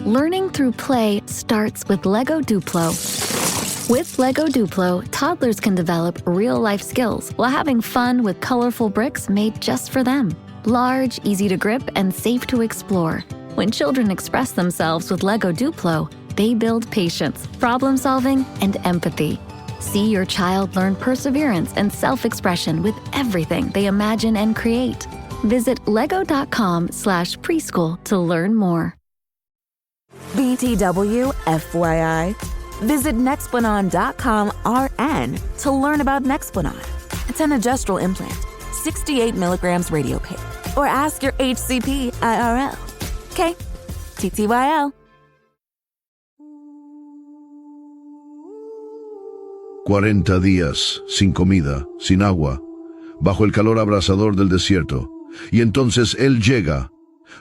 Learning through play starts with Lego Duplo. With Lego Duplo, toddlers can develop real-life skills while having fun with colorful bricks made just for them. Large, easy to grip, and safe to explore. When children express themselves with Lego Duplo, they build patience, problem-solving, and empathy. See your child learn perseverance and self-expression with everything they imagine and create. Visit lego.com/preschool to learn more. BTW FYI. Visit Nexplanon.com RN to learn about Nexplanon. It's an gestural implant, 68 milligrams radiopaque. Or ask your HCP IRL. Okay, TTYL. 40 días, sin comida, sin agua, bajo el calor abrasador del desierto. Y entonces Él llega,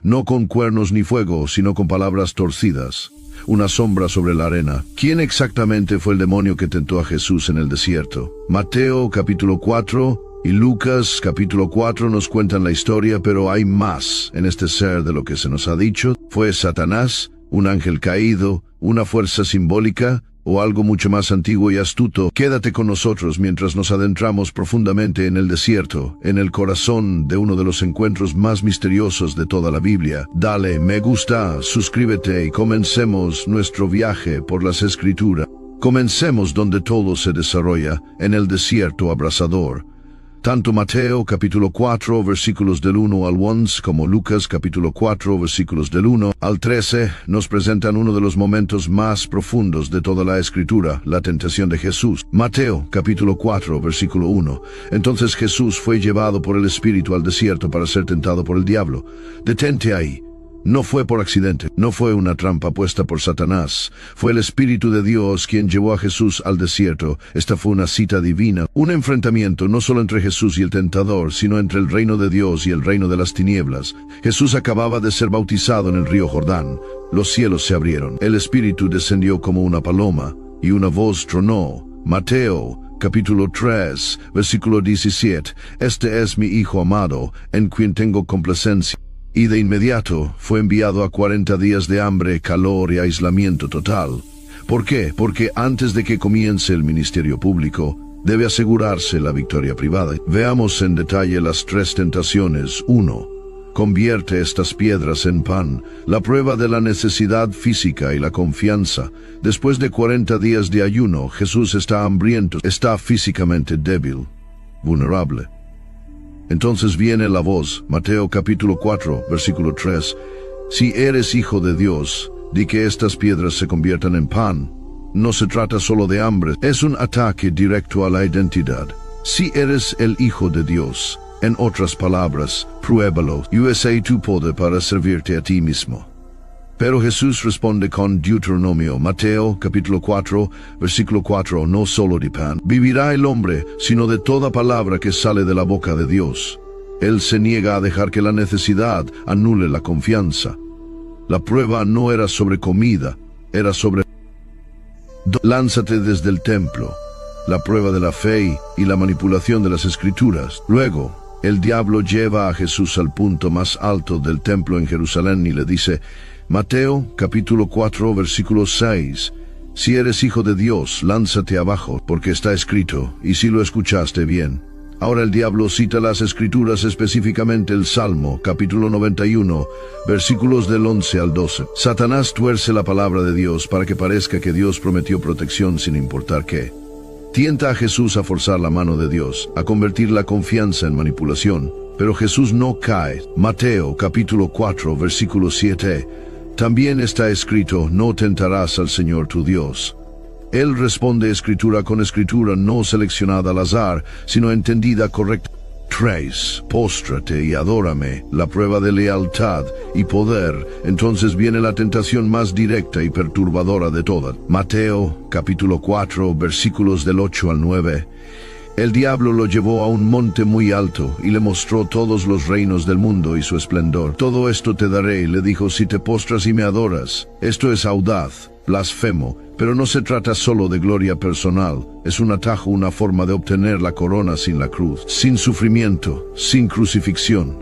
no con cuernos ni fuego, sino con palabras torcidas, una sombra sobre la arena. ¿Quién exactamente fue el demonio que tentó a Jesús en el desierto? Mateo capítulo 4 y Lucas capítulo 4 nos cuentan la historia, pero hay más en este ser de lo que se nos ha dicho. ¿Fue Satanás, un ángel caído, una fuerza simbólica, o algo mucho más antiguo y astuto? Quédate con nosotros mientras nos adentramos profundamente en el desierto, en el corazón de uno de los encuentros más misteriosos de toda la Biblia. Dale me gusta, suscríbete y comencemos nuestro viaje por las Escrituras. Comencemos donde todo se desarrolla, en el desierto abrasador. Tanto Mateo capítulo 4 versículos del 1 al 11 como Lucas capítulo 4 versículos del 1 al 13 nos presentan uno de los momentos más profundos de toda la Escritura, la tentación de Jesús. Mateo capítulo 4 versículo 1. Entonces Jesús fue llevado por el Espíritu al desierto para ser tentado por el diablo. Detente ahí. No fue por accidente, no fue una trampa puesta por Satanás. Fue el Espíritu de Dios quien llevó a Jesús al desierto. Esta fue una cita divina, un enfrentamiento no solo entre Jesús y el tentador, sino entre el reino de Dios y el reino de las tinieblas. Jesús acababa de ser bautizado en el río Jordán. Los cielos se abrieron. El Espíritu descendió como una paloma, y una voz tronó. Mateo capítulo 3, versículo 17. Este es mi Hijo amado, en quien tengo complacencia. Y de inmediato fue enviado a 40 días de hambre, calor y aislamiento total. ¿Por qué? Porque antes de que comience el ministerio público, debe asegurarse la victoria privada. Veamos en detalle las 3 tentaciones. 1. Convierte estas piedras en pan. La prueba de la necesidad física y la confianza. Después de 40 días de ayuno, Jesús está hambriento, está físicamente débil, vulnerable. Entonces viene la voz, Mateo capítulo 4, versículo 3. Si eres hijo de Dios, di que estas piedras se conviertan en pan. No se trata solo de hambre, es un ataque directo a la identidad. Si eres el hijo de Dios, en otras palabras, pruébalo, y usa tu poder para servirte a ti mismo. Pero Jesús responde con Deuteronomio, Mateo capítulo 4, versículo 4, no solo de pan vivirá el hombre, sino de toda palabra que sale de la boca de Dios. Él se niega a dejar que la necesidad anule la confianza. La prueba no era sobre comida, era sobre lánzate desde el templo, la prueba de la fe y la manipulación de las Escrituras. Luego, el diablo lleva a Jesús al punto más alto del templo en Jerusalén y le dice, Mateo capítulo 4 versículo 6. Si eres hijo de Dios, lánzate abajo, porque está escrito, y si lo escuchaste bien. Ahora el diablo cita las Escrituras, específicamente el Salmo capítulo 91, versículos del 11 al 12. Satanás tuerce la palabra de Dios para que parezca que Dios prometió protección sin importar qué. Tienta a Jesús a forzar la mano de Dios, a convertir la confianza en manipulación, pero Jesús no cae. Mateo capítulo 4 versículo 7. También está escrito, no tentarás al Señor tu Dios. Él responde escritura con escritura, no seleccionada al azar, sino entendida correcta. 3. Póstrate y adórame, la prueba de lealtad y poder. Entonces viene la tentación más directa y perturbadora de todas. Mateo capítulo 4 versículos del 8 al 9. El diablo lo llevó a un monte muy alto y le mostró todos los reinos del mundo y su esplendor. Todo esto te daré, le dijo, si te postras y me adoras. Esto es audaz, blasfemo, pero no se trata solo de gloria personal. Es un atajo, una forma de obtener la corona sin la cruz, sin sufrimiento, sin crucifixión.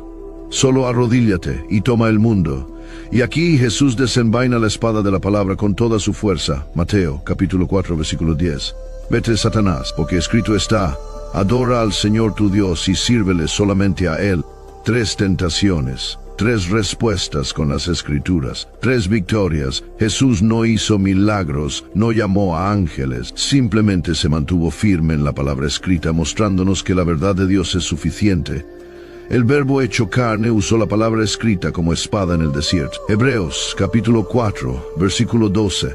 Solo arrodíllate y toma el mundo. Y aquí Jesús desenvaina la espada de la palabra con toda su fuerza. Mateo, capítulo 4, versículo 10. Vete, Satanás, porque escrito está: adora al Señor tu Dios y sírvele solamente a Él. 3 tentaciones, 3 respuestas con las Escrituras, 3 victorias. Jesús no hizo milagros, no llamó a ángeles, simplemente se mantuvo firme en la palabra escrita, mostrándonos que la verdad de Dios es suficiente. El Verbo hecho carne usó la palabra escrita como espada en el desierto. Hebreos, capítulo 4, versículo 12.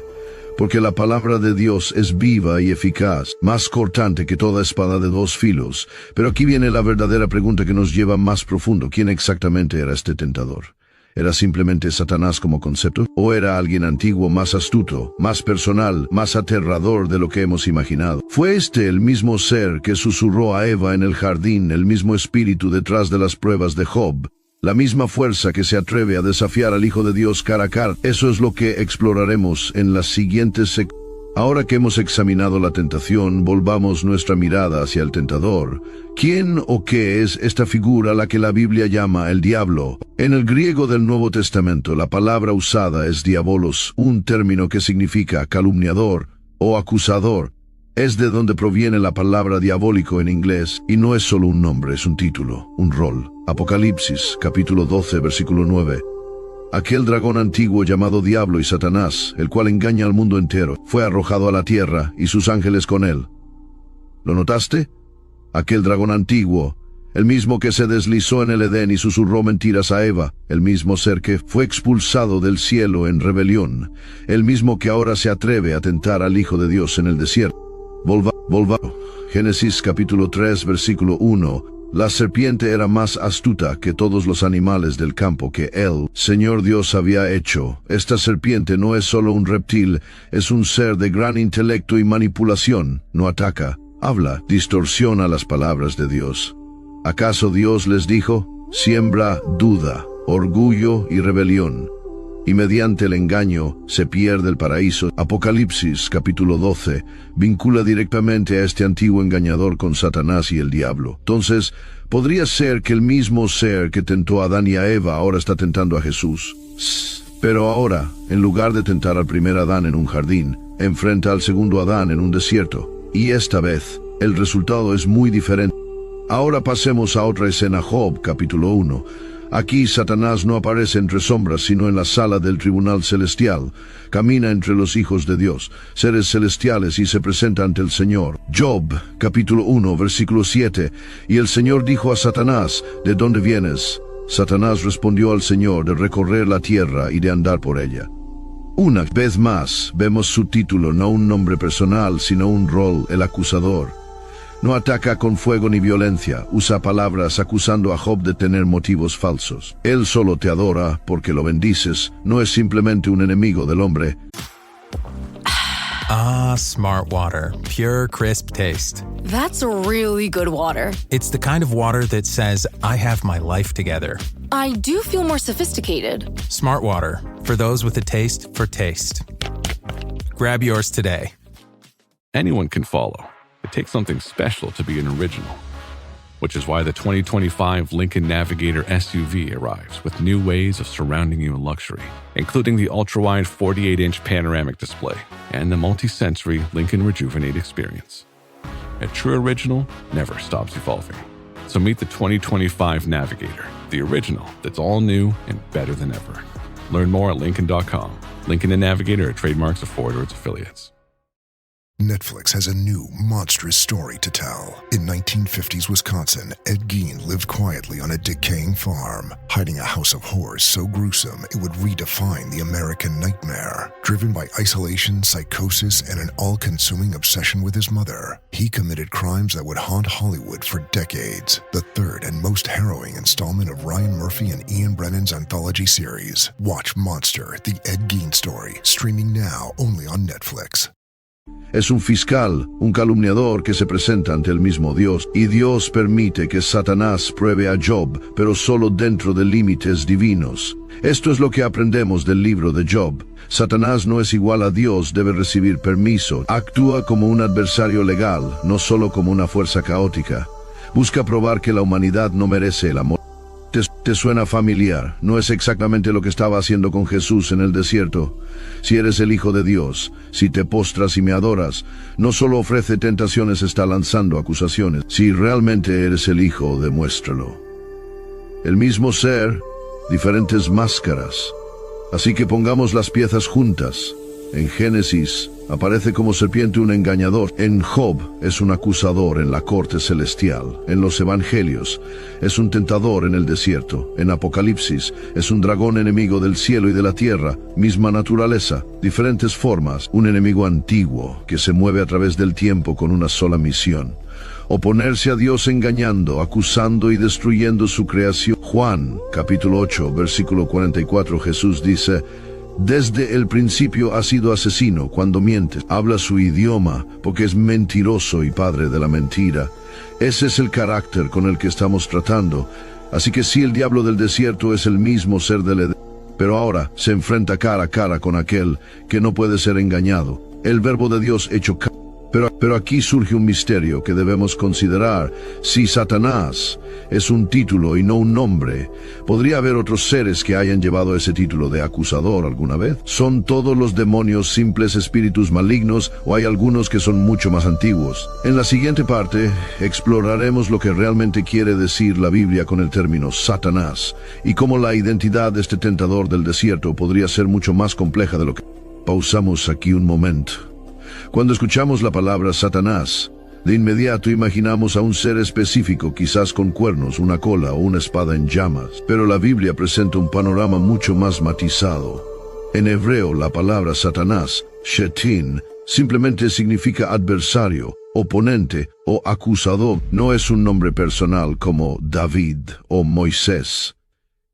Porque la palabra de Dios es viva y eficaz, más cortante que toda espada de 2 filos. Pero aquí viene la verdadera pregunta que nos lleva más profundo. ¿Quién exactamente era este tentador? ¿Era simplemente Satanás como concepto? ¿O era alguien antiguo, más astuto, más personal, más aterrador de lo que hemos imaginado? ¿Fue este el mismo ser que susurró a Eva en el jardín, el mismo espíritu detrás de las pruebas de Job? La misma fuerza que se atreve a desafiar al Hijo de Dios cara a cara. Eso es lo que exploraremos en las siguientes secciones. Ahora que hemos examinado la tentación, volvamos nuestra mirada hacia el tentador. ¿Quién o qué es esta figura a la que la Biblia llama el diablo? En el griego del Nuevo Testamento, la palabra usada es diabolos, un término que significa calumniador o acusador. Es de donde proviene la palabra diabólico en inglés, y no es solo un nombre, es un título, un rol. Apocalipsis, capítulo 12, versículo 9. Aquel dragón antiguo llamado Diablo y Satanás, el cual engaña al mundo entero, fue arrojado a la tierra y sus ángeles con él. ¿Lo notaste? Aquel dragón antiguo, el mismo que se deslizó en el Edén y susurró mentiras a Eva, el mismo ser que fue expulsado del cielo en rebelión, el mismo que ahora se atreve a tentar al Hijo de Dios en el desierto. Volvamos. Génesis capítulo 3, versículo 1. La serpiente era más astuta que todos los animales del campo que el Señor Dios había hecho. Esta serpiente no es solo un reptil, es un ser de gran intelecto y manipulación. No ataca, habla, distorsiona las palabras de Dios. ¿Acaso Dios les dijo? Siembra duda, orgullo y rebelión, y mediante el engaño se pierde el paraíso. Apocalipsis capítulo 12 vincula directamente a este antiguo engañador con Satanás y el diablo. Entonces, ¿podría ser que el mismo ser que tentó a Adán y a Eva ahora está tentando a Jesús? Pero ahora, en lugar de tentar al primer Adán en un jardín, enfrenta al segundo Adán en un desierto. Y esta vez, el resultado es muy diferente. Ahora pasemos a otra escena. Job capítulo 1. Aquí Satanás no aparece entre sombras, sino en la sala del tribunal celestial. Camina entre los hijos de Dios, seres celestiales, y se presenta ante el Señor. Job, capítulo 1, versículo 7. Y el Señor dijo a Satanás: ¿de dónde vienes? Satanás respondió al Señor: de recorrer la tierra y de andar por ella. Una vez más, vemos su título, no un nombre personal, sino un rol, el acusador. No ataca con fuego ni violencia, usa palabras acusando a Job de tener motivos falsos. Él solo te adora porque lo bendices, no es simplemente un enemigo del hombre. Ah, Smart Water. Pure, crisp taste. That's really good water. It's the kind of water that says, I have my life together. I do feel more sophisticated. Smart Water. For those with a taste for taste. Grab yours today. Anyone can follow. It takes something special to be an original, which is why the 2025 Lincoln Navigator SUV arrives with new ways of surrounding you in luxury, including the ultra-wide 48-inch panoramic display and the multi-sensory Lincoln Rejuvenate experience. A true original never stops evolving. So meet the 2025 Navigator, the original that's all new and better than ever. Learn more at Lincoln.com. Lincoln and Navigator are trademarks of Ford or its affiliates. Netflix has a new, monstrous story to tell. In 1950s Wisconsin, Ed Gein lived quietly on a decaying farm, hiding a house of horrors so gruesome it would redefine the American nightmare. Driven by isolation, psychosis, and an all-consuming obsession with his mother, he committed crimes that would haunt Hollywood for decades. The third and most harrowing installment of Ryan Murphy and Ian Brennan's anthology series. Watch Monster, the Ed Gein story, streaming now only on Netflix. Es un fiscal, un calumniador que se presenta ante el mismo Dios, y Dios permite que Satanás pruebe a Job, pero solo dentro de límites divinos. Esto es lo que aprendemos del libro de Job. Satanás no es igual a Dios, debe recibir permiso. Actúa como un adversario legal, no solo como una fuerza caótica. Busca probar que la humanidad no merece el amor. ¿Te suena familiar? No es exactamente lo que estaba haciendo con Jesús en el desierto. Si eres el Hijo de Dios, si te postras y me adoras, no solo ofrece tentaciones, está lanzando acusaciones. Si realmente eres el Hijo, demuéstralo. El mismo ser, diferentes máscaras. Así que pongamos las piezas juntas. En Génesis aparece como serpiente un engañador. En Job es un acusador en la corte celestial. En los evangelios es un tentador en el desierto. En Apocalipsis es un dragón enemigo del cielo y de la tierra. Misma naturaleza, diferentes formas. Un enemigo antiguo que se mueve a través del tiempo con una sola misión: oponerse a Dios engañando, acusando y destruyendo su creación. Juan, capítulo 8, versículo 44, Jesús dice: desde el principio ha sido asesino cuando miente. Habla su idioma porque es mentiroso y padre de la mentira. Ese es el carácter con el que estamos tratando. Así que sí, el diablo del desierto es el mismo ser del Edén, pero ahora se enfrenta cara a cara con aquel que no puede ser engañado, el Verbo de Dios hecho carne. Pero aquí surge un misterio que debemos considerar. Si Satanás es un título y no un nombre, ¿podría haber otros seres que hayan llevado ese título de acusador alguna vez? ¿Son todos los demonios simples espíritus malignos o hay algunos que son mucho más antiguos? En la siguiente parte exploraremos lo que realmente quiere decir la Biblia con el término Satanás y cómo la identidad de este tentador del desierto podría ser mucho más compleja de lo que... Pausamos aquí un momento. Cuando escuchamos la palabra Satanás, de inmediato imaginamos a un ser específico, quizás con cuernos, una cola o una espada en llamas. Pero la Biblia presenta un panorama mucho más matizado. En hebreo, la palabra Satanás, shetin, simplemente significa adversario, oponente o acusador. No es un nombre personal como David o Moisés.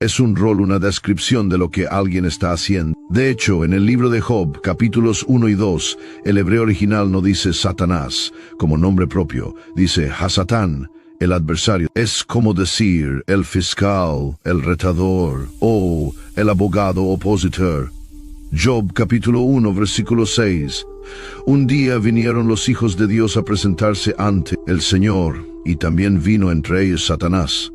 Es un rol, una descripción de lo que alguien está haciendo. De hecho, en el libro de Job, capítulos 1 y 2, el hebreo original no dice Satanás como nombre propio, dice Hasatán, el adversario. Es como decir el fiscal, el retador o el abogado opositor. Job, capítulo 1, versículo 6. Un día vinieron los hijos de Dios a presentarse ante el Señor, y también vino entre ellos Satanás.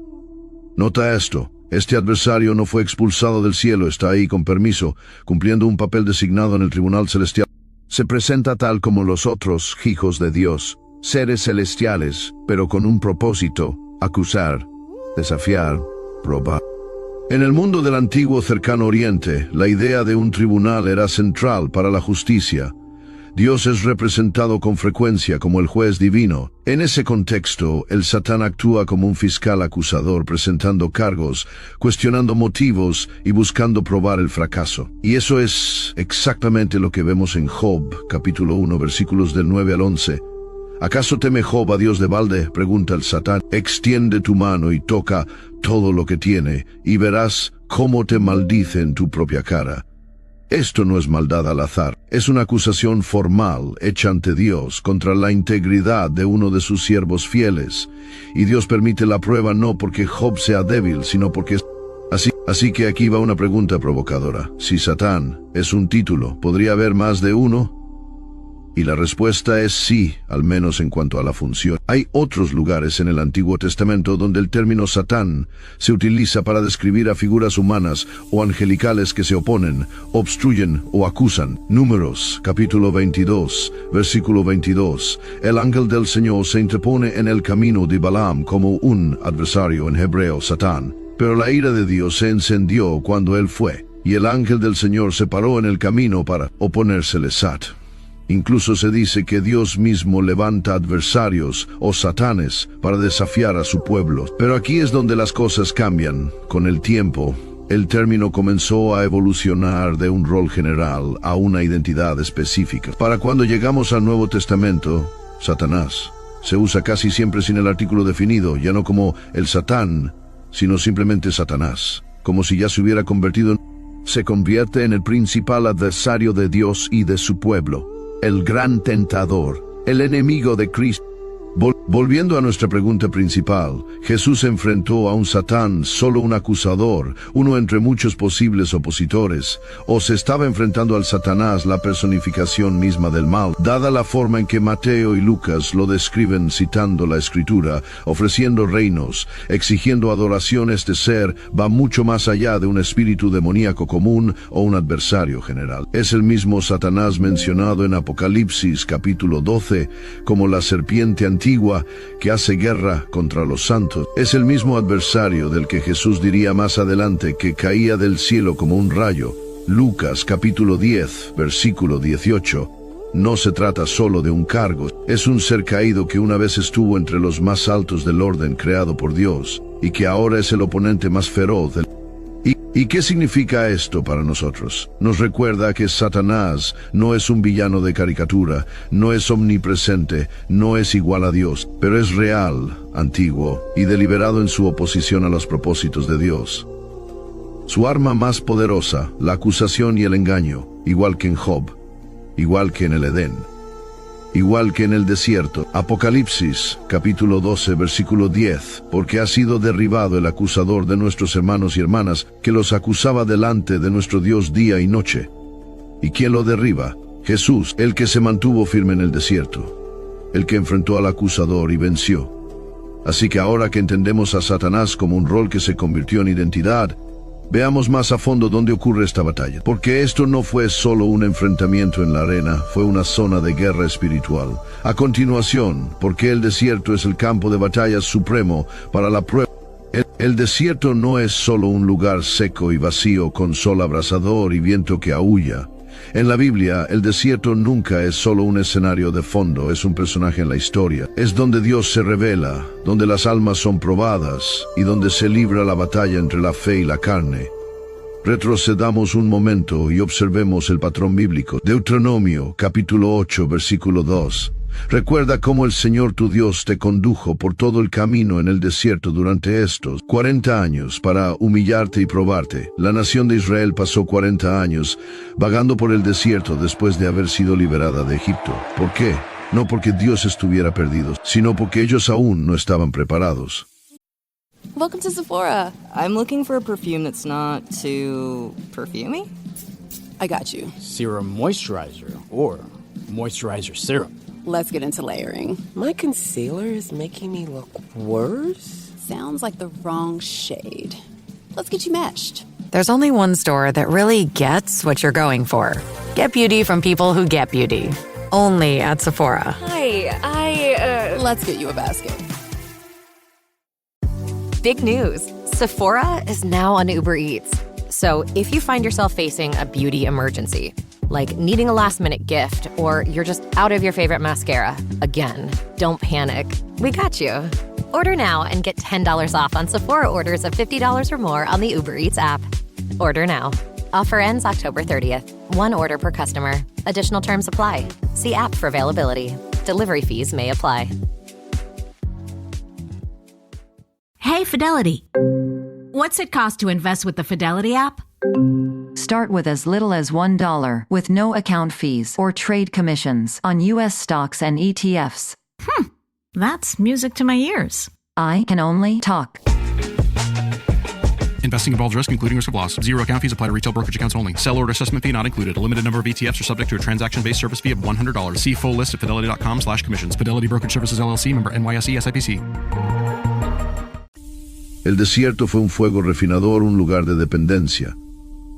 Nota esto. Este adversario no fue expulsado del cielo, está ahí con permiso, cumpliendo un papel designado en el tribunal celestial. Se presenta tal como los otros hijos de Dios, seres celestiales, pero con un propósito: acusar, desafiar, probar. En el mundo del antiguo cercano oriente, la idea de un tribunal era central para la justicia. Dios es representado con frecuencia como el juez divino. En ese contexto, el Satán actúa como un fiscal acusador, presentando cargos, cuestionando motivos y buscando probar el fracaso. Y eso es exactamente lo que vemos en Job, capítulo 1, versículos del 9 al 11. ¿Acaso teme Job a Dios de balde?, pregunta el Satán. Extiende tu mano y toca todo lo que tiene, y verás cómo te maldice en tu propia cara. Esto no es maldad al azar, es una acusación formal hecha ante Dios contra la integridad de uno de sus siervos fieles. Y Dios permite la prueba no porque Job sea débil, sino porque... Así que aquí va una pregunta provocadora. Si Satán es un título, ¿podría haber más de uno? Y la respuesta es sí, al menos en cuanto a la función. Hay otros lugares en el Antiguo Testamento donde el término Satán se utiliza para describir a figuras humanas o angelicales que se oponen, obstruyen o acusan. Números, capítulo 22, versículo 22. El ángel del Señor se interpone en el camino de Balaam como un adversario, en hebreo Satán. Pero la ira de Dios se encendió cuando él fue, y el ángel del Señor se paró en el camino para oponérsele Sat. Incluso se dice que Dios mismo levanta adversarios o satanes para desafiar a su pueblo. Pero aquí es donde las cosas cambian. Con el tiempo, el término comenzó a evolucionar de un rol general a una identidad específica. Para cuando llegamos al Nuevo Testamento, Satanás se usa casi siempre sin el artículo definido, ya no como el Satán, sino simplemente Satanás, como si ya se hubiera convertido en... Se convierte en el principal adversario de Dios y de su pueblo. El gran tentador, el enemigo de Cristo. Volviendo a nuestra pregunta principal, Jesús enfrentó a un Satán, solo un acusador, uno entre muchos posibles opositores, o se estaba enfrentando al Satanás, la personificación misma del mal, dada la forma en que Mateo y Lucas lo describen citando la Escritura, ofreciendo reinos, exigiendo adoración. Este ser va mucho más allá de un espíritu demoníaco común o un adversario general. Es el mismo Satanás mencionado en Apocalipsis capítulo 12 como la serpiente antigua que hace guerra contra los santos. Es el mismo adversario del que Jesús diría más adelante que caía del cielo como un rayo. Lucas capítulo 10, versículo 18. No se trata solo de un cargo, es un ser caído que una vez estuvo entre los más altos del orden creado por Dios, y que ahora es el oponente más feroz del... ¿Y qué significa esto para nosotros? Nos recuerda que Satanás no es un villano de caricatura, no es omnipresente, no es igual a Dios, pero es real, antiguo y deliberado en su oposición a los propósitos de Dios. Su arma más poderosa, la acusación y el engaño, igual que en Job, igual que en el Edén, igual que en el desierto. Apocalipsis, capítulo 12, versículo 10, porque ha sido derribado el acusador de nuestros hermanos y hermanas, que los acusaba delante de nuestro Dios día y noche. ¿Y quién lo derriba? Jesús, el que se mantuvo firme en el desierto, el que enfrentó al acusador y venció. Así que ahora que entendemos a Satanás como un rol que se convirtió en identidad, veamos más a fondo dónde ocurre esta batalla, porque esto no fue solo un enfrentamiento en la arena, fue una zona de guerra espiritual. A continuación, porque el desierto es el campo de batalla supremo para la prueba. El desierto no es solo un lugar seco y vacío con sol abrasador y viento que aúlla. En la Biblia, el desierto nunca es solo un escenario de fondo, es un personaje en la historia. Es donde Dios se revela, donde las almas son probadas y donde se libra la batalla entre la fe y la carne. Retrocedamos un momento y observemos el patrón bíblico. Deuteronomio, capítulo 8, versículo 2. Recuerda cómo el Señor tu Dios te condujo por todo el camino en el desierto durante estos 40 años para humillarte y probarte. La nación de Israel pasó 40 años vagando por el desierto después de haber sido liberada de Egipto. ¿Por qué? No porque Dios estuviera perdido, sino porque ellos aún no estaban preparados. Welcome to Sephora. I'm looking for a perfume that's not too perfumey. I got you. Serum moisturizer or moisturizer serum. Let's get into layering. My concealer is making me look worse. Sounds like the wrong shade. Let's get you matched. There's only one store that really gets what you're going for. Get beauty from people who get beauty. Only at Sephora. Hi, Let's get you a basket. Big news. Sephora is now on Uber Eats. So if you find yourself facing a beauty emergency, like needing a last-minute gift, or you're just out of your favorite mascara, again, don't panic. We got you. Order now and get $10 off on Sephora orders of $50 or more on the Uber Eats app. Order now. Offer ends October 30th. One order per customer. Additional terms apply. See app for availability. Delivery fees may apply. Hey, Fidelity. What's it cost to invest with the Fidelity app? Start with as little as $1 with no account fees or trade commissions on U.S. stocks and ETFs. That's music to my ears. I can only talk. Investing involves risk, including risk of loss. Zero account fees apply to retail brokerage accounts only. Sell order assessment fee not included. A limited number of ETFs are subject to a transaction-based service fee of $100. See full list at fidelity.com/commissions. Fidelity Brokerage Services, LLC, member NYSE, SIPC. El desierto fue un fuego refinador, un lugar de dependencia.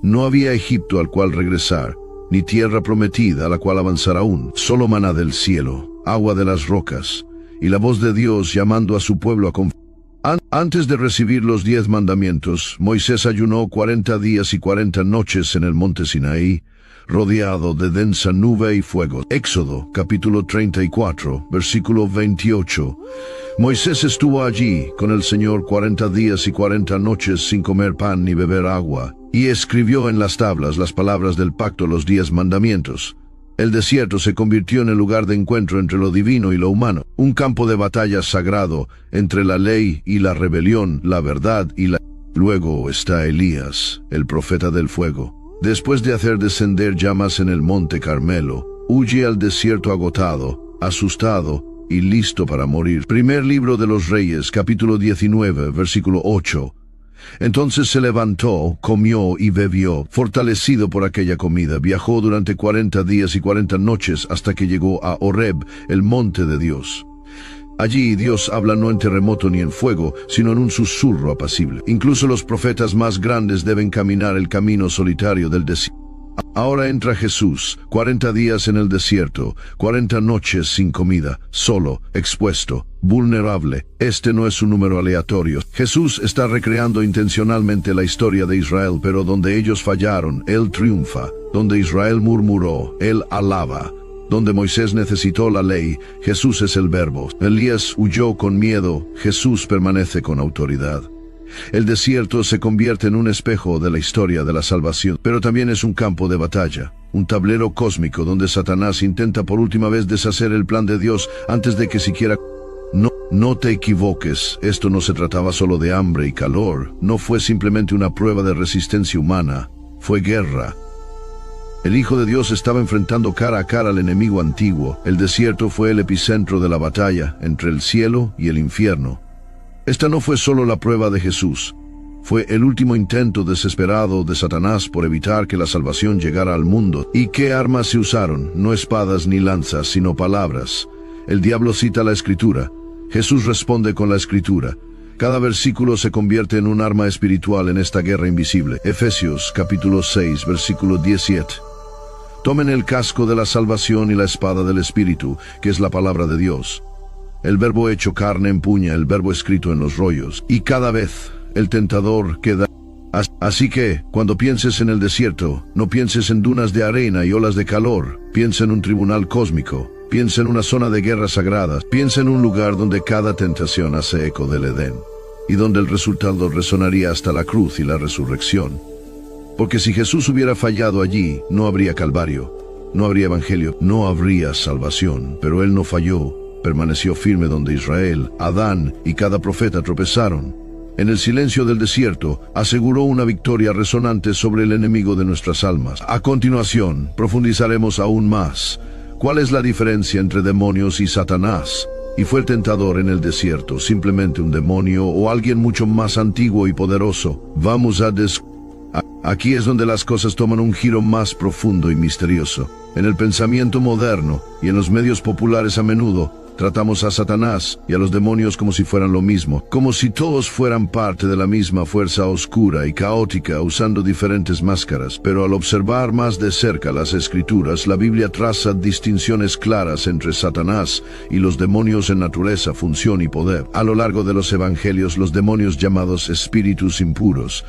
No había Egipto al cual regresar, ni tierra prometida a la cual avanzar aún. Solo maná del cielo, agua de las rocas, y la voz de Dios llamando a su pueblo a confiar. Antes de recibir los 10 mandamientos, Moisés ayunó 40 días y 40 noches en el monte Sinaí, rodeado de densa nube y fuego. Éxodo, capítulo 34, versículo 28. Moisés estuvo allí con el Señor 40 días y 40 noches sin comer pan ni beber agua, y escribió en las tablas las palabras del pacto, los 10 mandamientos. El desierto se convirtió en el lugar de encuentro entre lo divino y lo humano, un campo de batalla sagrado entre la ley y la rebelión, la verdad y la... Luego está Elías, el profeta del fuego. Después de hacer descender llamas en el monte Carmelo, huye al desierto agotado, asustado, y listo para morir. Primer libro de los Reyes, capítulo 19, versículo 8. Entonces se levantó, comió y bebió. Fortalecido por aquella comida, viajó durante 40 días y 40 noches hasta que llegó a Horeb, el monte de Dios. Allí Dios habla no en terremoto ni en fuego, sino en un susurro apacible. Incluso los profetas más grandes deben caminar el camino solitario del desierto. Ahora entra Jesús, 40 días en el desierto, 40 noches sin comida, solo, expuesto, vulnerable. Este no es un número aleatorio. Jesús está recreando intencionalmente la historia de Israel, pero donde ellos fallaron, Él triunfa. Donde Israel murmuró, Él alaba. Donde Moisés necesitó la ley, Jesús es el verbo. Elías huyó con miedo, Jesús permanece con autoridad. El desierto se convierte en un espejo de la historia de la salvación, pero también es un campo de batalla, un tablero cósmico donde Satanás intenta por última vez deshacer el plan de Dios antes de que siquiera... No te equivoques, esto no se trataba solo de hambre y calor, no fue simplemente una prueba de resistencia humana, fue guerra. El Hijo de Dios estaba enfrentando cara a cara al enemigo antiguo. El desierto fue el epicentro de la batalla entre el cielo y el infierno. Esta no fue solo la prueba de Jesús, fue el último intento desesperado de Satanás por evitar que la salvación llegara al mundo. ¿Y qué armas se usaron? No espadas ni lanzas, sino palabras. El diablo cita la Escritura. Jesús responde con la Escritura. Cada versículo se convierte en un arma espiritual en esta guerra invisible. Efesios capítulo 6, versículo 17. Tomen el casco de la salvación y la espada del Espíritu, que es la palabra de Dios. El verbo hecho carne empuña el verbo escrito en los rollos, y cada vez el tentador queda. Así que, cuando pienses en el desierto, no pienses en dunas de arena y olas de calor, piensa en un tribunal cósmico, piensa en una zona de guerra sagrada, piensa en un lugar donde cada tentación hace eco del Edén, y donde el resultado resonaría hasta la cruz y la resurrección. Porque si Jesús hubiera fallado allí, no habría Calvario, no habría Evangelio, no habría salvación, pero Él no falló. Permaneció firme donde Israel, Adán y cada profeta tropezaron. En el silencio del desierto, aseguró una victoria resonante sobre el enemigo de nuestras almas. A continuación, profundizaremos aún más. ¿Cuál es la diferencia entre demonios y Satanás? ¿Y fue el tentador en el desierto simplemente un demonio o alguien mucho más antiguo y poderoso? Vamos a Aquí es donde las cosas toman un giro más profundo y misterioso. En el pensamiento moderno y en los medios populares a menudo, tratamos a Satanás y a los demonios como si fueran lo mismo, como si todos fueran parte de la misma fuerza oscura y caótica usando diferentes máscaras. Pero al observar más de cerca las Escrituras, la Biblia traza distinciones claras entre Satanás y los demonios en naturaleza, función y poder. A lo largo de los Evangelios, los demonios llamados espíritus impuros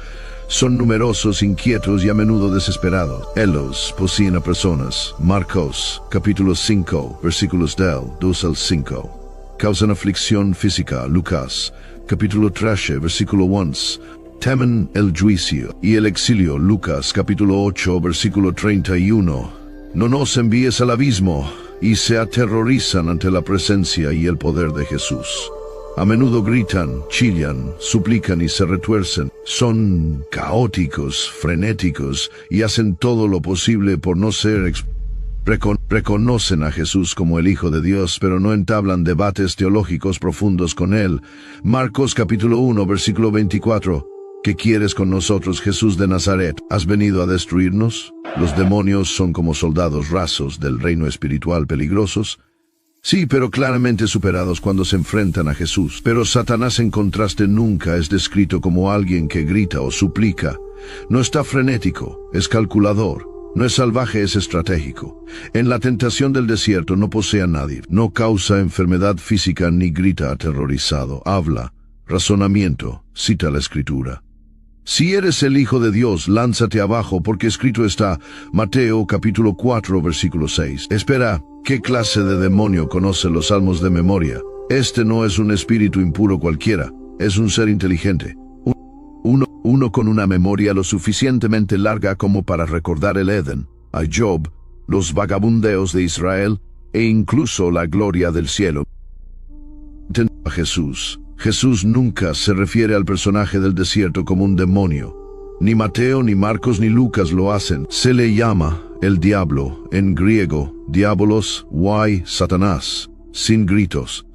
son numerosos, inquietos y a menudo desesperados. Ellos poseen a personas. Marcos, capítulo 5, versículos del 2 al 5. Causan aflicción física. Lucas, capítulo 13, versículo 11. Temen el juicio y el exilio. Lucas, capítulo 8, versículo 31. No nos envíes al abismo, y se aterrorizan ante la presencia y el poder de Jesús. A menudo gritan, chillan, suplican y se retuercen. Son caóticos, frenéticos y hacen todo lo posible por no ser reconocen a Jesús como el Hijo de Dios, pero no entablan debates teológicos profundos con Él. Marcos capítulo 1, versículo 24. ¿Qué quieres con nosotros, Jesús de Nazaret? ¿Has venido a destruirnos? Los demonios son como soldados rasos del reino espiritual peligrosos. Sí, pero claramente superados cuando se enfrentan a Jesús. Pero Satanás, en contraste, nunca es descrito como alguien que grita o suplica. No está frenético, es calculador. No es salvaje, es estratégico. En la tentación del desierto no posee a nadie. No causa enfermedad física ni grita aterrorizado. Habla, razonamiento, cita la Escritura. Si eres el Hijo de Dios, lánzate abajo, porque escrito está, Mateo capítulo 4, versículo 6. Espera, ¿qué clase de demonio conoce los salmos de memoria? Este no es un espíritu impuro cualquiera, es un ser inteligente. Uno con una memoria lo suficientemente larga como para recordar el Edén, a Job, los vagabundeos de Israel, e incluso la gloria del cielo. A Jesús. Jesús nunca se refiere al personaje del desierto como un demonio. Ni Mateo, ni Marcos, ni Lucas lo hacen. Se le llama el diablo, en griego, diabolos, Satanás. sin gritos,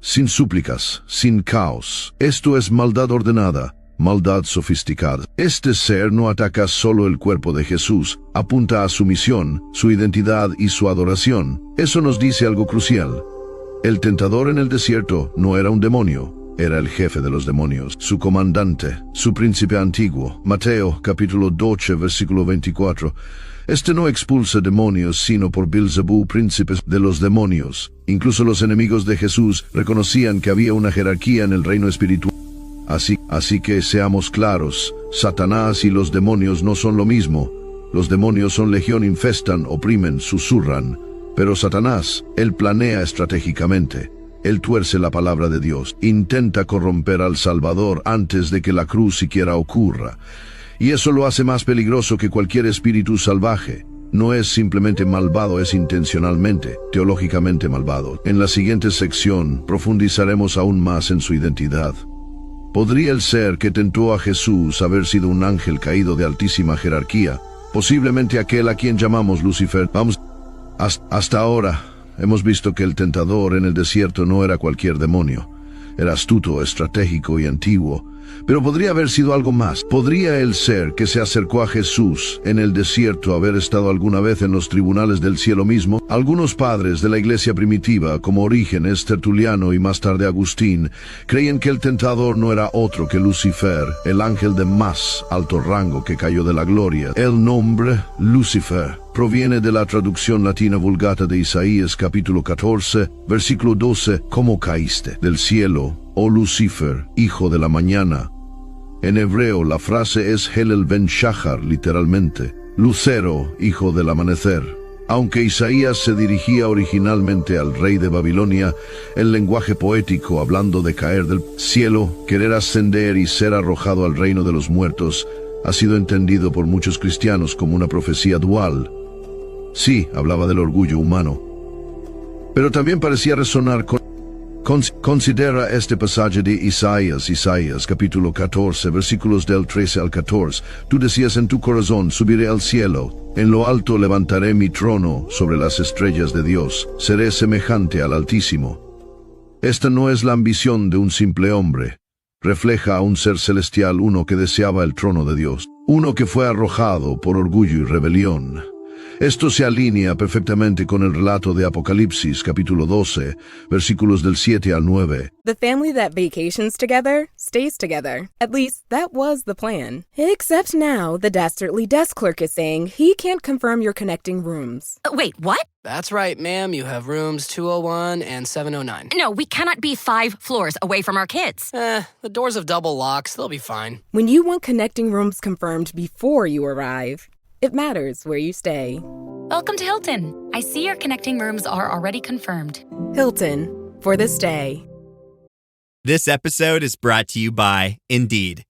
sin súplicas, sin caos. Esto es maldad ordenada, maldad sofisticada. Este ser no ataca solo el cuerpo de Jesús, apunta a su misión, su identidad y su adoración. Eso nos dice algo crucial. El tentador en el desierto no era un demonio, era el jefe de los demonios, su comandante, su príncipe antiguo. Mateo capítulo 12, versículo 24. Este no expulsa demonios sino por Belzebú, príncipe de los demonios. Incluso los enemigos de Jesús reconocían que había una jerarquía en el reino espiritual. Así que seamos claros, Satanás y los demonios no son lo mismo. Los demonios son legión, infestan, oprimen, susurran. Pero Satanás, él planea estratégicamente. Él tuerce la palabra de Dios, intenta corromper al Salvador antes de que la cruz siquiera ocurra. Y eso lo hace más peligroso que cualquier espíritu salvaje. No es simplemente malvado, es intencionalmente, teológicamente malvado. En la siguiente sección profundizaremos aún más en su identidad. ¿Podría el ser que tentó a Jesús haber sido un ángel caído de altísima jerarquía? Posiblemente aquel a quien llamamos Lucifer. Hasta ahora hemos visto que el tentador en el desierto no era cualquier demonio. Era astuto, estratégico y antiguo. Pero podría haber sido algo más. ¿Podría el ser que se acercó a Jesús en el desierto haber estado alguna vez en los tribunales del cielo mismo? Algunos padres de la iglesia primitiva, como Orígenes, Tertuliano y más tarde Agustín, creían que el tentador no era otro que Lucifer, el ángel de más alto rango que cayó de la gloria. El nombre Lucifer proviene de la traducción latina vulgata de Isaías capítulo 14, versículo 12, ¿cómo caíste del cielo, oh Lucifer, hijo de la mañana? En hebreo la frase es Helel ben Shachar, literalmente, lucero, hijo del amanecer. Aunque Isaías se dirigía originalmente al rey de Babilonia, el lenguaje poético, hablando de caer del cielo, querer ascender y ser arrojado al reino de los muertos, ha sido entendido por muchos cristianos como una profecía dual. Sí, hablaba del orgullo humano, pero también parecía resonar con... Considera este pasaje de Isaías capítulo 14, versículos del 13 al 14. Tú decías en tu corazón, subiré al cielo, en lo alto levantaré mi trono sobre las estrellas de Dios, seré semejante al Altísimo. Esta no es la ambición de un simple hombre. Refleja a un ser celestial, uno que deseaba el trono de Dios, uno que fue arrojado por orgullo y rebelión. Esto se alinea perfectamente con el relato de Apocalipsis, capítulo 12, versículos del 7 al 9. The family that vacations together stays together. At least, that was the plan. Except now, the dastardly desk clerk is saying he can't confirm your connecting rooms. Wait, what? That's right, ma'am. You have rooms 201 and 709. No, we cannot be 5 floors away from our kids. The doors have double locks. They'll be fine. When you want connecting rooms confirmed before you arrive, it matters where you stay. Welcome to Hilton. I see your connecting rooms are already confirmed. Hilton, for this day. This episode is brought to you by Indeed.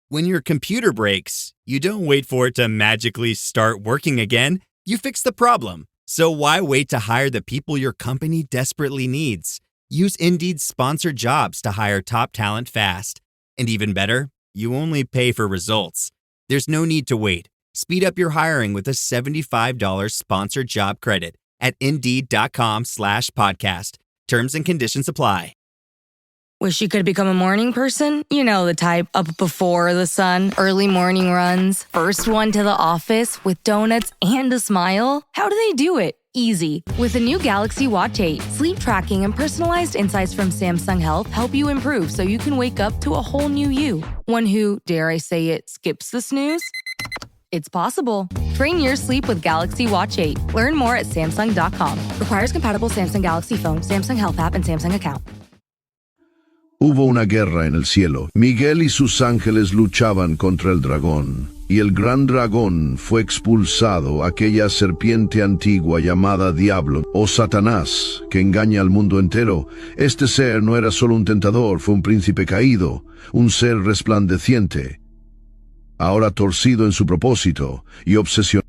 When your computer breaks, you don't wait for it to magically start working again. You fix the problem. So why wait to hire the people your company desperately needs? Use Indeed's sponsored jobs to hire top talent fast. And even better, you only pay for results. There's no need to wait. Speed up your hiring with a $75 sponsored job credit at Indeed.com/podcast. Terms and conditions apply. Wish you could become a morning person? You know the type, up before the sun, early morning runs, first one to the office with donuts and a smile. How do they do it? Easy. With the new Galaxy Watch 8, sleep tracking and personalized insights from Samsung Health help you improve so you can wake up to a whole new you. One who, dare I say it, skips the snooze? It's possible. Train your sleep with Galaxy Watch 8. Learn more at Samsung.com. Requires compatible Samsung Galaxy phone, Samsung Health app, and Samsung account. Hubo una guerra en el cielo. Miguel y sus ángeles luchaban contra el dragón, y el gran dragón fue expulsado, aquella serpiente antigua llamada Diablo o Satanás, que engaña al mundo entero. Este ser no era solo un tentador, fue un príncipe caído, un ser resplandeciente, ahora torcido en su propósito y obsesionado.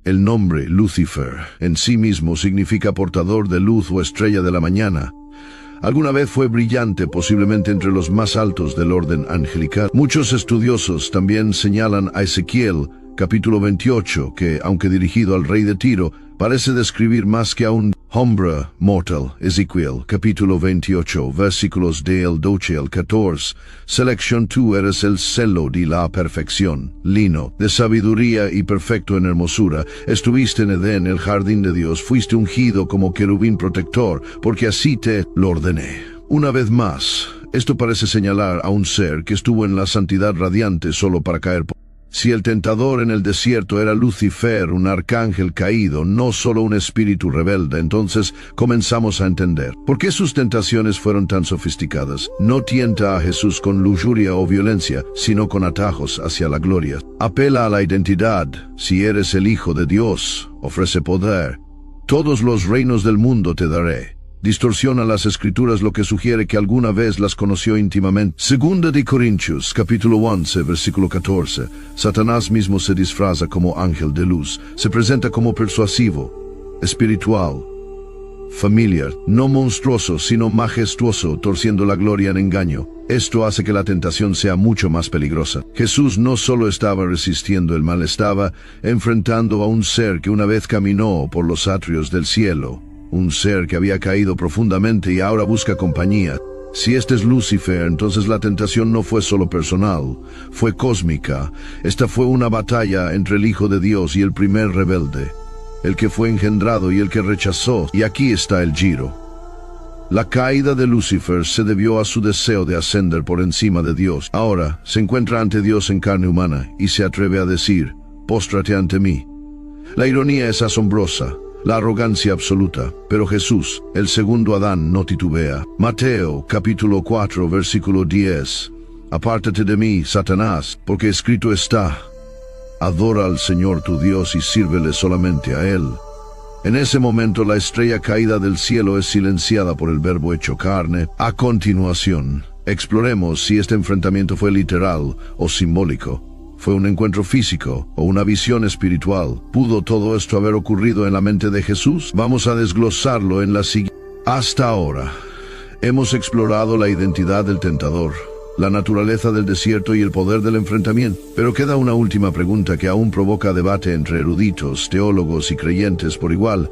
El nombre Lucifer en sí mismo significa portador de luz o estrella de la mañana. Alguna vez fue brillante, posiblemente entre los más altos del orden angelical. Muchos estudiosos también señalan a Ezequiel, capítulo 28, que, aunque dirigido al rey de Tiro, parece describir más que a un hombre mortal. Ezequiel, capítulo 28, versículos del 12 al 14. Selección: tú eres el celo de la perfección, lino, de sabiduría y perfecto en hermosura. Estuviste en Edén, el jardín de Dios, fuiste ungido como querubín protector, porque así te lo ordené. Una vez más, esto parece señalar a un ser que estuvo en la santidad radiante solo para caer. Si el tentador en el desierto era Lucifer, un arcángel caído, no solo un espíritu rebelde, entonces comenzamos a entender por qué sus tentaciones fueron tan sofisticadas. No tienta a Jesús con lujuria o violencia, sino con atajos hacia la gloria. Apela a la identidad. Si eres el Hijo de Dios, ofrece poder. Todos los reinos del mundo te daré. Distorsiona las escrituras, lo que sugiere que alguna vez las conoció íntimamente. Segunda de Corintios, capítulo 11, versículo 14. Satanás mismo se disfraza como ángel de luz. Se presenta como persuasivo, espiritual, familiar, no monstruoso, sino majestuoso, torciendo la gloria en engaño. Esto hace que la tentación sea mucho más peligrosa. Jesús no solo estaba resistiendo el mal, estaba enfrentando a un ser que una vez caminó por los atrios del cielo. Un ser que había caído profundamente y ahora busca compañía. Si este es Lucifer, entonces la tentación no fue solo personal, fue cósmica. Esta fue una batalla entre el Hijo de Dios y el primer rebelde, el que fue engendrado y el que rechazó. Y aquí está el giro. La caída de Lucifer se debió a su deseo de ascender por encima de Dios. Ahora se encuentra ante Dios en carne humana y se atreve a decir: póstrate ante mí. La ironía es asombrosa. La arrogancia absoluta. Pero Jesús, el segundo Adán, no titubea. Mateo, capítulo 4, versículo 10. Apártate de mí, Satanás, porque escrito está: adora al Señor tu Dios y sírvele solamente a Él. En ese momento la estrella caída del cielo es silenciada por el Verbo hecho carne. A continuación, exploremos si este enfrentamiento fue literal o simbólico. ¿Fue un encuentro físico o una visión espiritual? ¿Pudo todo esto haber ocurrido en la mente de Jesús? Vamos a desglosarlo en la siguiente. Hasta ahora, hemos explorado la identidad del tentador, la naturaleza del desierto y el poder del enfrentamiento. Pero queda una última pregunta que aún provoca debate entre eruditos, teólogos y creyentes por igual.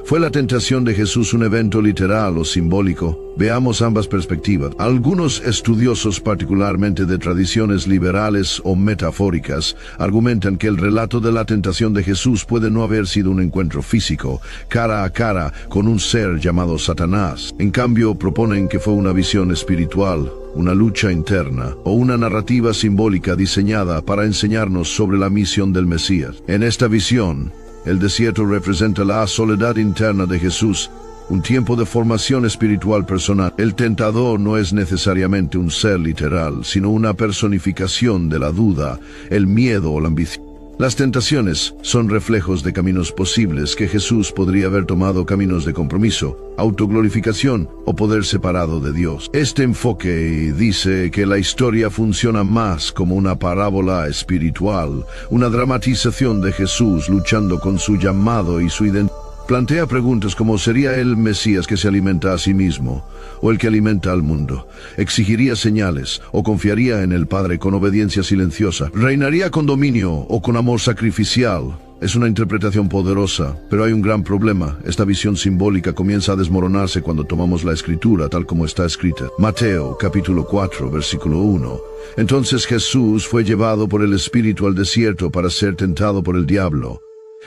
¿Fue la tentación de Jesús un evento literal o simbólico? Veamos ambas perspectivas. Algunos estudiosos, particularmente de tradiciones liberales o metafóricas, argumentan que el relato de la tentación de Jesús puede no haber sido un encuentro físico, cara a cara, con un ser llamado Satanás. En cambio, proponen que fue una visión espiritual, una lucha interna o una narrativa simbólica diseñada para enseñarnos sobre la misión del Mesías. En esta visión, el desierto representa la soledad interna de Jesús, un tiempo de formación espiritual personal. El tentador no es necesariamente un ser literal, sino una personificación de la duda, el miedo o la ambición. Las tentaciones son reflejos de caminos posibles que Jesús podría haber tomado: caminos de compromiso, autoglorificación o poder separado de Dios. Este enfoque dice que la historia funciona más como una parábola espiritual, una dramatización de Jesús luchando con su llamado y su identidad. Plantea preguntas como: ¿sería el Mesías que se alimenta a sí mismo o el que alimenta al mundo? ¿Exigiría señales o confiaría en el Padre con obediencia silenciosa? ¿Reinaría con dominio o con amor sacrificial? Es una interpretación poderosa, pero hay un gran problema. Esta visión simbólica comienza a desmoronarse cuando tomamos la Escritura tal como está escrita. Mateo, capítulo 4, versículo 1. Entonces Jesús fue llevado por el Espíritu al desierto para ser tentado por el diablo.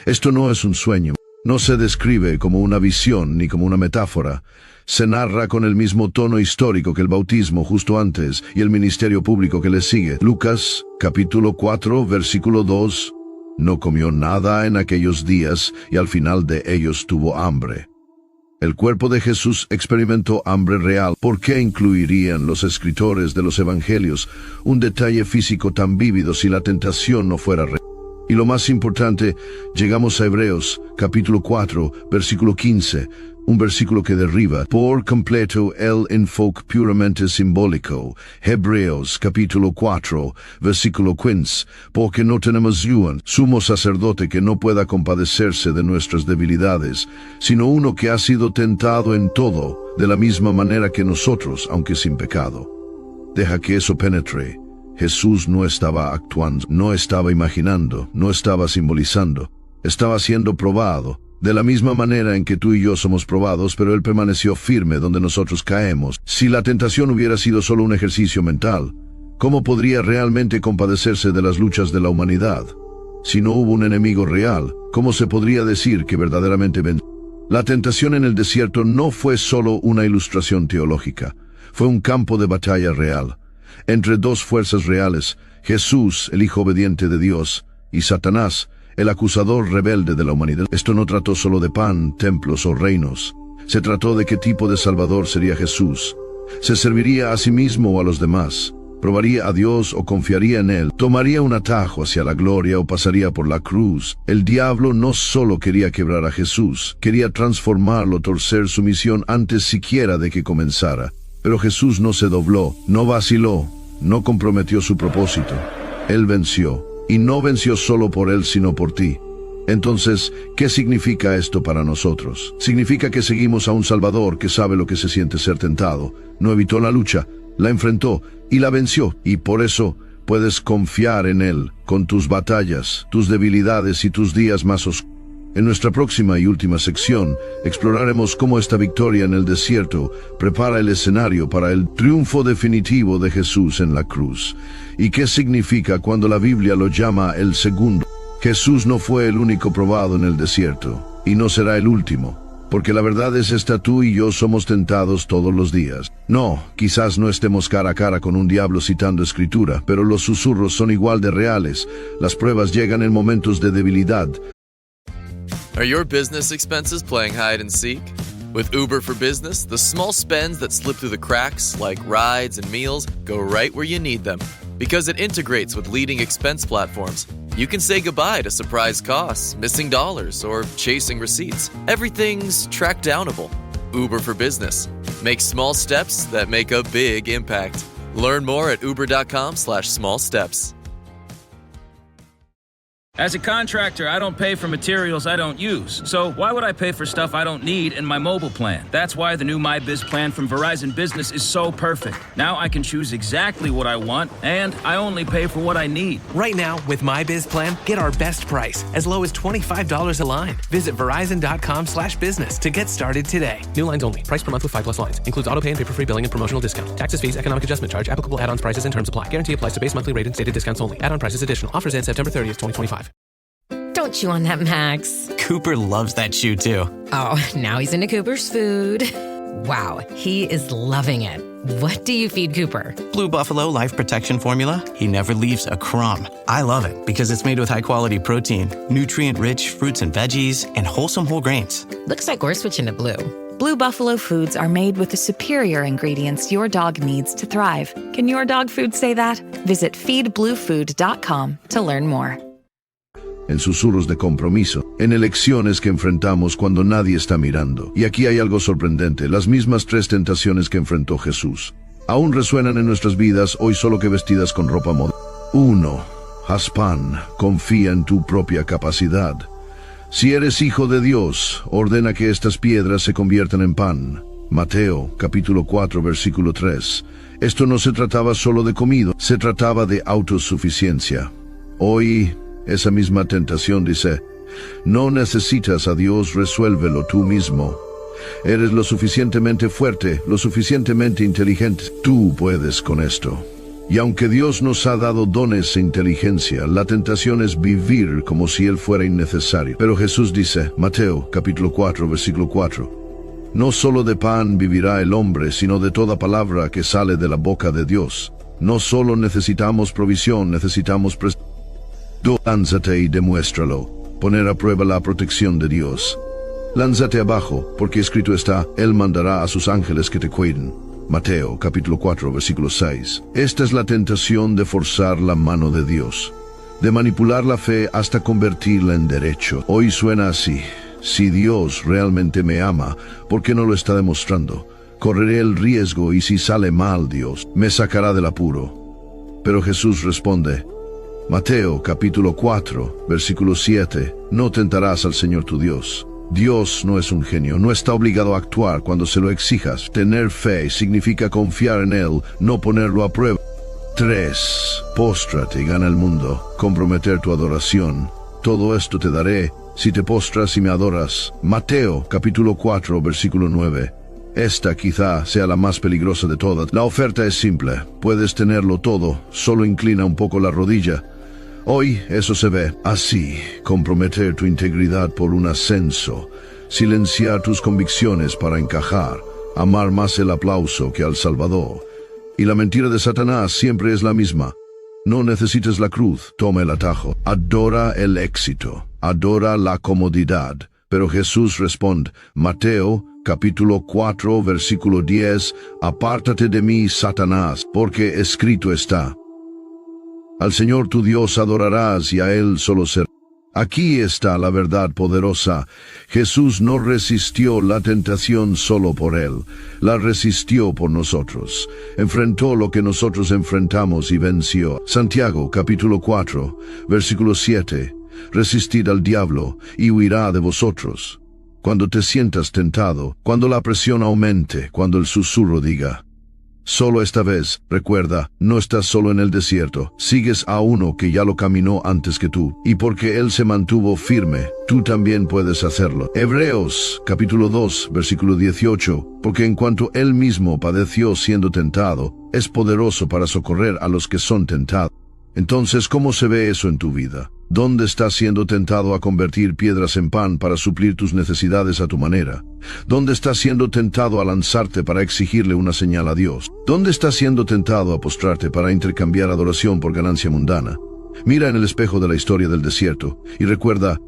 Esto no es un sueño. No se describe como una visión ni como una metáfora. Se narra con el mismo tono histórico que el bautismo justo antes y el ministerio público que le sigue. Lucas, capítulo 4, versículo 2. No comió nada en aquellos días y al final de ellos tuvo hambre. El cuerpo de Jesús experimentó hambre real. ¿Por qué incluirían los escritores de los evangelios un detalle físico tan vívido si la tentación no fuera real? Y lo más importante, llegamos a Hebreos, capítulo 4, versículo 15, un versículo que derriba por completo el enfoque puramente simbólico. Hebreos, capítulo 4, versículo 15, porque no tenemos un sumo sacerdote que no pueda compadecerse de nuestras debilidades, sino uno que ha sido tentado en todo, de la misma manera que nosotros, aunque sin pecado. Deja que eso penetre. Jesús no estaba actuando, no estaba imaginando, no estaba simbolizando. Estaba siendo probado, de la misma manera en que tú y yo somos probados, pero Él permaneció firme donde nosotros caemos. Si la tentación hubiera sido solo un ejercicio mental, ¿cómo podría realmente compadecerse de las luchas de la humanidad? Si no hubo un enemigo real, ¿cómo se podría decir que verdaderamente venció? La tentación en el desierto no fue solo una ilustración teológica, fue un campo de batalla real, entre dos fuerzas reales, Jesús, el Hijo obediente de Dios, y Satanás, el acusador rebelde de la humanidad. Esto no trató solo de pan, templos o reinos. Se trató de qué tipo de Salvador sería Jesús. ¿Se serviría a sí mismo o a los demás? ¿Probaría a Dios o confiaría en Él? ¿Tomaría un atajo hacia la gloria o pasaría por la cruz? El diablo no solo quería quebrar a Jesús, quería transformarlo, torcer su misión antes siquiera de que comenzara. Pero Jesús no se dobló, no vaciló, no comprometió su propósito. Él venció. Y no venció solo por Él, sino por ti. Entonces, ¿qué significa esto para nosotros? Significa que seguimos a un Salvador que sabe lo que se siente ser tentado. No evitó la lucha, la enfrentó y la venció. Y por eso puedes confiar en Él, con tus batallas, tus debilidades y tus días más oscuros. En nuestra próxima y última sección, exploraremos cómo esta victoria en el desierto prepara el escenario para el triunfo definitivo de Jesús en la cruz. ¿Y qué significa cuando la Biblia lo llama el segundo? Jesús no fue el único probado en el desierto, y no será el último, porque la verdad es esta: tú y yo somos tentados todos los días. No, quizás no estemos cara a cara con un diablo citando escritura, pero los susurros son igual de reales. Las pruebas llegan en momentos de debilidad. Are your business expenses playing hide and seek? With Uber for Business, the small spends that slip through the cracks, like rides and meals, go right where you need them. Because it integrates with leading expense platforms, you can say goodbye to surprise costs, missing dollars, or chasing receipts. Everything's track downable. Uber for Business. Make small steps that make a big impact. Learn more at uber.com/small steps. As a contractor, I don't pay for materials I don't use. So why would I pay for stuff I don't need in my mobile plan? That's why the new MyBiz plan from Verizon Business is so perfect. Now I can choose exactly what I want, and I only pay for what I need. Right now, with MyBiz plan, get our best price, as low as $25 a line. Visit Verizon.com/business to get started today. New lines only. Price per month with 5+ lines. Includes auto pay and paper-free billing and promotional discount. Taxes, fees, economic adjustment charge. Applicable add-ons, prices, and terms apply. Guarantee applies to base monthly rate and stated discounts only. Add-on prices additional. Offers end September 30th, 2025. Don't chew on that, Max. Cooper loves that chew, too. Oh, now he's into Cooper's food. Wow, he is loving it. What do you feed Cooper? Blue Buffalo Life Protection Formula. He never leaves a crumb. I love it because it's made with high-quality protein, nutrient-rich fruits and veggies, and wholesome whole grains. Looks like we're switching to Blue. Blue Buffalo foods are made with the superior ingredients your dog needs to thrive. Can your dog food say that? Visit feedbluefood.com to learn more. En susurros de compromiso, en elecciones que enfrentamos cuando nadie está mirando. Y aquí hay algo sorprendente: las mismas 3 tentaciones que enfrentó Jesús aún resuenan en nuestras vidas hoy, solo que vestidas con ropa moderna. 1. Haz pan, confía en tu propia capacidad. Si eres hijo de Dios, ordena que estas piedras se conviertan en pan. Mateo, capítulo 4, versículo 3. Esto no se trataba solo de comida, se trataba de autosuficiencia. Hoy, esa misma tentación dice: no necesitas a Dios, resuélvelo tú mismo. Eres lo suficientemente fuerte, lo suficientemente inteligente. Tú puedes con esto. Y aunque Dios nos ha dado dones e inteligencia, la tentación es vivir como si Él fuera innecesario. Pero Jesús dice, Mateo capítulo 4, versículo 4, no solo de pan vivirá el hombre, sino de toda palabra que sale de la boca de Dios. No solo necesitamos provisión, necesitamos lánzate y demuéstralo. Poner a prueba la protección de Dios. Lánzate abajo, porque escrito está: Él mandará a sus ángeles que te cuiden. Mateo capítulo 4, versículo 6. Esta es la tentación de forzar la mano de Dios, de manipular la fe hasta convertirla en derecho. Hoy suena así: si Dios realmente me ama, ¿por qué no lo está demostrando? Correré el riesgo y si sale mal, Dios me sacará del apuro. Pero Jesús responde, Mateo capítulo 4, versículo 7, no tentarás al Señor tu Dios. Dios no es un genio, no está obligado a actuar cuando se lo exijas. Tener fe significa confiar en Él, no ponerlo a prueba. 3. Póstrate y gana el mundo. Comprometer tu adoración. Todo esto te daré si te postras y me adoras. Mateo, capítulo 4, versículo 9. Esta quizá sea la más peligrosa de todas. La oferta es simple. Puedes tenerlo todo, solo inclina un poco la rodilla. Hoy eso se ve así. Comprometer tu integridad por un ascenso. Silenciar tus convicciones para encajar. Amar más el aplauso que al Salvador. Y la mentira de Satanás siempre es la misma. No necesites la cruz, toma el atajo. Adora el éxito, adora la comodidad. Pero Jesús responde, Mateo, capítulo 4, versículo 10, apártate de mí, Satanás, porque escrito está. Al Señor tu Dios adorarás y a Él solo serás. Aquí está la verdad poderosa. Jesús no resistió la tentación solo por Él, la resistió por nosotros. Enfrentó lo que nosotros enfrentamos y venció. Santiago, capítulo 4, versículo 7. Resistid al diablo y huirá de vosotros. Cuando te sientas tentado, cuando la presión aumente, cuando el susurro diga, solo esta vez, recuerda, no estás solo en el desierto, sigues a uno que ya lo caminó antes que tú, y porque él se mantuvo firme, tú también puedes hacerlo. Hebreos, capítulo 2, versículo 18, porque en cuanto él mismo padeció siendo tentado, es poderoso para socorrer a los que son tentados. Entonces, ¿cómo se ve eso en tu vida? ¿Dónde estás siendo tentado a convertir piedras en pan para suplir tus necesidades a tu manera? ¿Dónde estás siendo tentado a lanzarte para exigirle una señal a Dios? ¿Dónde estás siendo tentado a postrarte para intercambiar adoración por ganancia mundana? Mira en el espejo de la historia del desierto y recuerda,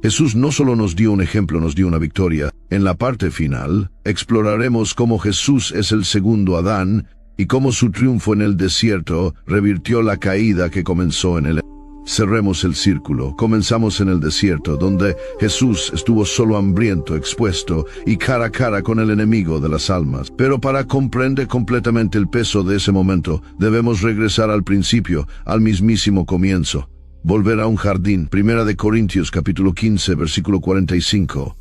Jesús no solo nos dio un ejemplo, nos dio una victoria. En la parte final, exploraremos cómo Jesús es el segundo Adán y cómo su triunfo en el desierto revirtió la caída que comenzó en el... Cerremos el círculo. Comenzamos en el desierto, donde Jesús estuvo solo hambriento, expuesto y cara a cara con el enemigo de las almas. Pero para comprender completamente el peso de ese momento, debemos regresar al principio, al mismísimo comienzo. Volver a un jardín. 1 Corintios capítulo 15, versículo 45.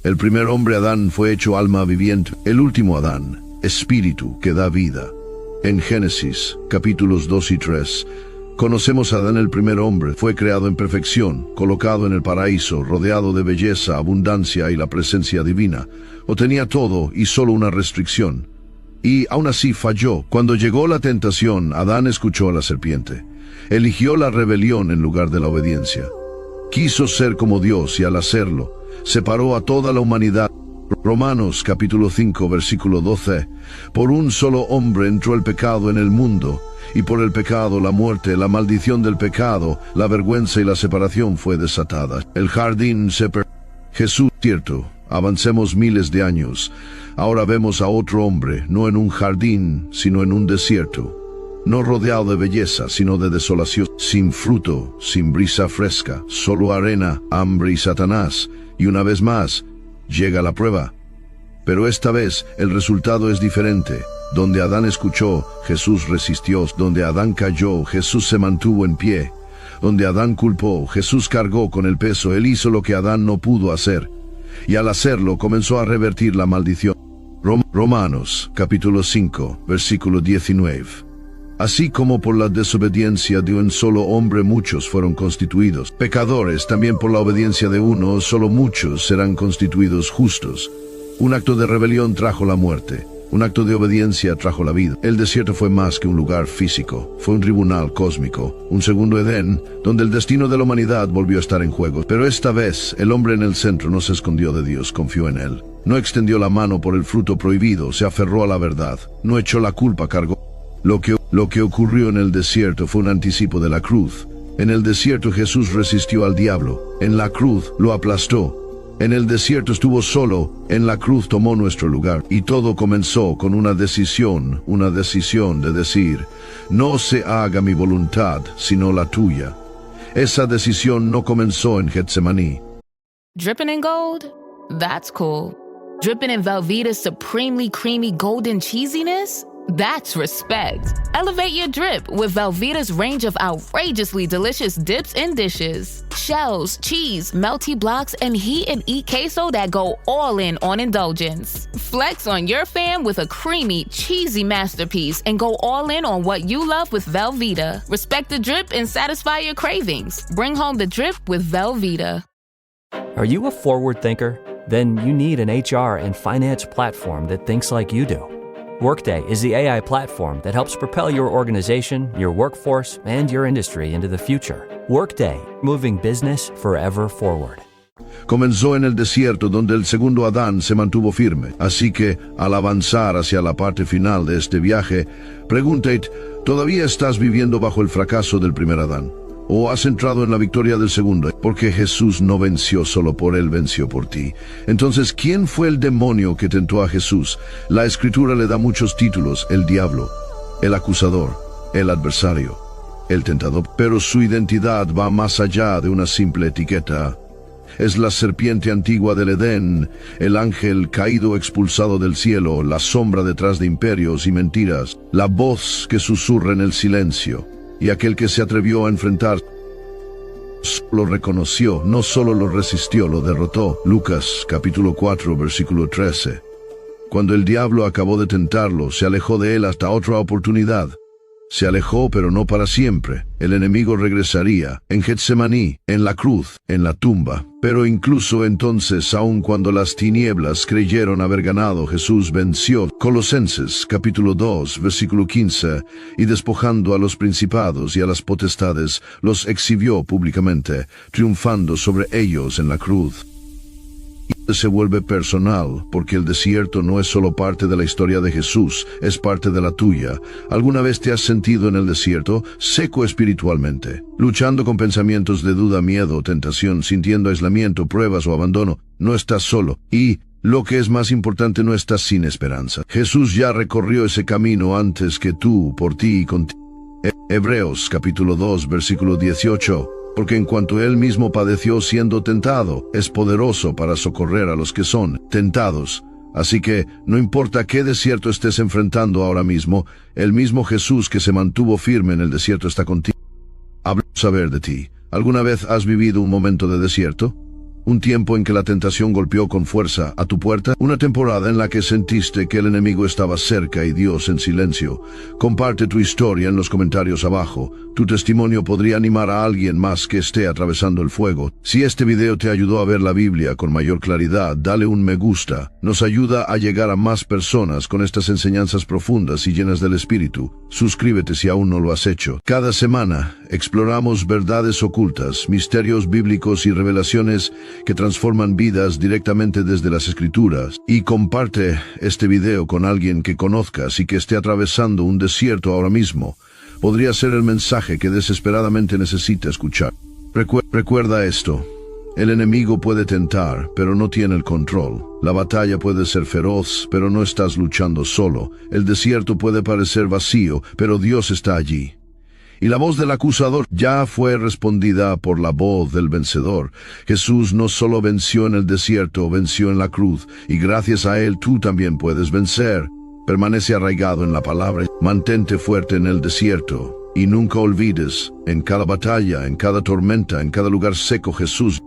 El primer hombre Adán fue hecho alma viviente. El último Adán, espíritu que da vida. En Génesis, capítulos 2 y 3, conocemos a Adán, el primer hombre. Fue creado en perfección, colocado en el paraíso, rodeado de belleza, abundancia y la presencia divina. Lo tenía todo y solo una restricción. Y aún así falló. Cuando llegó la tentación, Adán escuchó a la serpiente. Eligió la rebelión en lugar de la obediencia. Quiso ser como Dios y al hacerlo, separó a toda la humanidad. Romanos capítulo 5 versículo 12. Por un solo hombre entró el pecado en el mundo, y por el pecado la muerte, la maldición del pecado, la vergüenza y la separación fue desatada. El jardín se Jesús, cierto, avancemos miles de años. Ahora vemos a otro hombre, no en un jardín, sino en un desierto. No rodeado de belleza, sino de desolación, sin fruto, sin brisa fresca, solo arena, hambre y Satanás. Y una vez más, llega la prueba. Pero esta vez el resultado es diferente. Donde Adán escuchó, Jesús resistió. Donde Adán cayó, Jesús se mantuvo en pie. Donde Adán culpó, Jesús cargó con el peso. Él hizo lo que Adán no pudo hacer. Y al hacerlo comenzó a revertir la maldición. Romanos, capítulo 5, versículo 19. Así como por la desobediencia de un solo hombre muchos fueron constituidos pecadores, también por la obediencia de uno solo muchos serán constituidos justos. Un acto de rebelión trajo la muerte, un acto de obediencia trajo la vida. El desierto fue más que un lugar físico, fue un tribunal cósmico, un segundo Edén, donde el destino de la humanidad volvió a estar en juego. Pero esta vez, el hombre en el centro no se escondió de Dios, confió en Él. No extendió la mano por el fruto prohibido, se aferró a la verdad, no echó la culpa, cargó. Lo que ocurrió en el desierto fue un anticipo de la cruz. En el desierto Jesús resistió al diablo, en la cruz lo aplastó. En el desierto estuvo solo, en la cruz tomó nuestro lugar. Y todo comenzó con una decisión de decir, no se haga mi voluntad, sino la tuya. Esa decisión no comenzó en Getsemaní. Dripping in gold? That's cool. Dripping in Velveeta's supremely creamy golden cheesiness? That's respect. Elevate your drip with Velveeta's range of outrageously delicious dips and dishes. Shells, cheese, melty blocks, and heat and eat queso that go all in on indulgence. Flex on your fam with a creamy, cheesy masterpiece and go all in on what you love with Velveeta. Respect the drip and satisfy your cravings. Bring home the drip with Velveeta. Are you a forward thinker? Then you need an HR and finance platform that thinks like you do. Workday is the AI platform that helps propel your organization, your workforce, and your industry into the future. Workday, moving business forever forward. Comenzó en el desierto donde el segundo Adán se mantuvo firme. Así que, al avanzar hacia la parte final de este viaje, pregúntate, ¿todavía estás viviendo bajo el fracaso del primer Adán? ¿O has entrado en la victoria del segundo? Porque Jesús no venció solo por él, venció por ti. Entonces, ¿quién fue el demonio que tentó a Jesús? La Escritura le da muchos títulos: el diablo, el acusador, el adversario, el tentador. Pero su identidad va más allá de una simple etiqueta. Es la serpiente antigua del Edén, el ángel caído expulsado del cielo, la sombra detrás de imperios y mentiras, la voz que susurra en el silencio. Y aquel que se atrevió a enfrentar lo reconoció, no solo lo resistió, lo derrotó. Lucas capítulo 4 versículo 13. Cuando el diablo acabó de tentarlo, se alejó de él hasta otra oportunidad. Se alejó, pero no para siempre. El enemigo regresaría, en Getsemaní, en la cruz, en la tumba. Pero incluso entonces, aun cuando las tinieblas creyeron haber ganado, Jesús venció. Colosenses, capítulo 2, versículo 15, y despojando a los principados y a las potestades, los exhibió públicamente, triunfando sobre ellos en la cruz. Y se vuelve personal, porque el desierto no es solo parte de la historia de Jesús, es parte de la tuya. ¿Alguna vez te has sentido en el desierto, seco espiritualmente, luchando con pensamientos de duda, miedo, tentación, sintiendo aislamiento, pruebas o abandono? No estás solo, y, lo que es más importante, no estás sin esperanza. Jesús ya recorrió ese camino antes que tú, por ti y contigo. Hebreos capítulo 2, versículo 18. Porque en cuanto él mismo padeció siendo tentado, es poderoso para socorrer a los que son tentados. Así que, no importa qué desierto estés enfrentando ahora mismo, el mismo Jesús que se mantuvo firme en el desierto está contigo. Hablo saber de ti. ¿Alguna vez has vivido un momento de desierto? Un tiempo en que la tentación golpeó con fuerza a tu puerta, una temporada en la que sentiste que el enemigo estaba cerca y Dios en silencio. Comparte tu historia en los comentarios abajo. Tu testimonio podría animar a alguien más que esté atravesando el fuego. Si este video te ayudó a ver la Biblia con mayor claridad, dale un me gusta. Nos ayuda a llegar a más personas con estas enseñanzas profundas y llenas del Espíritu. Suscríbete si aún no lo has hecho. Cada semana exploramos verdades ocultas, misterios bíblicos y revelaciones que transforman vidas directamente desde las Escrituras. Y comparte este video con alguien que conozcas y que esté atravesando un desierto ahora mismo. Podría ser el mensaje que desesperadamente necesita escuchar. Recuerda esto. El enemigo puede tentar, pero no tiene el control. La batalla puede ser feroz, pero no estás luchando solo. El desierto puede parecer vacío, pero Dios está allí. Y la voz del acusador ya fue respondida por la voz del vencedor. Jesús no solo venció en el desierto, venció en la cruz, y gracias a él tú también puedes vencer. Permanece arraigado en la palabra, mantente fuerte en el desierto, y nunca olvides, en cada batalla, en cada tormenta, en cada lugar seco, Jesús